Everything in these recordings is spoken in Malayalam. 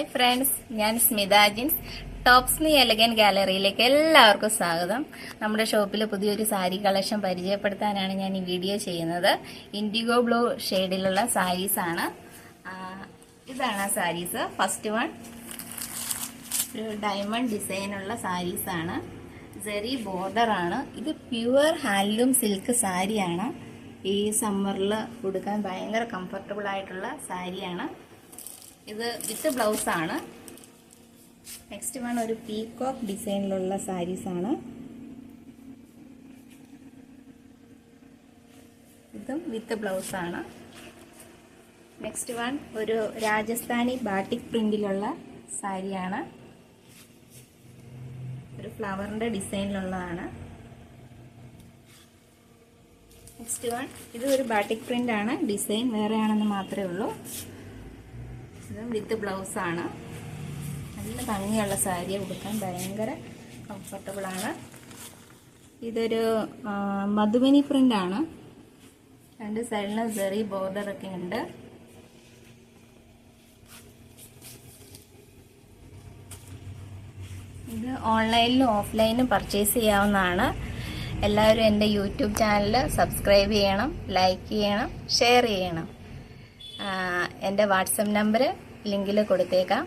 ഹായ് ഫ്രണ്ട്സ്, ഞാൻ Smitha Jins. Tops me elegant ഗാലറിയിലേക്ക് എല്ലാവർക്കും സ്വാഗതം. നമ്മുടെ ഷോപ്പിൽ പുതിയൊരു സാരി കളക്ഷൻ പരിചയപ്പെടുത്താനാണ് ഞാൻ ഈ വീഡിയോ ചെയ്യുന്നത്. ഇൻഡിഗോ ബ്ലൂ ഷെയ്ഡിലുള്ള സാരീസാണ്. ഇതാണ് ആ സാരീസ്. ഫസ്റ്റ് വൺ ഒരു ഡയമണ്ട് ഡിസൈനുള്ള സാരീസാണ്. ജെറി ബോർഡറാണ്. ഇത് പ്യുവർ ഹാൻഡ്ലൂം സിൽക്ക് സാരിയാണ്. ഈ സമ്മറിൽ ഉടുക്കാൻ ഭയങ്കര കംഫർട്ടബിൾ ആയിട്ടുള്ള സാരിയാണ്. ഇത് വിത്ത് ബ്ലൗസാണ്. നെക്സ്റ്റ് വൺ ഒരു പീകോക്ക് ഡിസൈനിലുള്ള സാരീസാണ്. ഇതും വിത്ത് ബ്ലൗസാണ്. നെക്സ്റ്റ് വൺ ഒരു രാജസ്ഥാനി ബാട്ടിക് പ്രിന്റിലുള്ള സാരിയാണ്. ഒരു ഫ്ലവറിന്റെ ഡിസൈനിലുള്ളതാണ്. നെക്സ്റ്റ് വൺ ഇത് ഒരു ബാട്ടിക് പ്രിന്റ് ആണ്. ഡിസൈൻ വേറെ ആണെന്ന് മാത്രമേ ഉള്ളൂ. ഇത് വിത്ത് ബ്ലൗസ് ആണ്. നല്ല ഭംഗിയുള്ള സാരി, ഉടുക്കാൻ ഭയങ്കര കംഫർട്ടബിൾ ആണ്. ഇതൊരു മധുബനി പ്രിന്റ് ആണ്. രണ്ട് സൈഡിലും ജെറി ബോർഡർ ഒക്കെ ഉണ്ട്. ഇത് ഓൺലൈനിലും ഓഫ്ലൈനിലും പർച്ചേസ് ചെയ്യാവുന്നതാണ്. എല്ലാവരും എൻ്റെ യൂട്യൂബ് ചാനൽ സബ്സ്ക്രൈബ് ചെയ്യണം, ലൈക്ക് ചെയ്യണം, ഷെയർ ചെയ്യണം. എൻ്റെ വാട്സപ്പ് നമ്പർ ലിങ്കിൽ കൊടുത്തേക്കാം.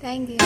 Thank you.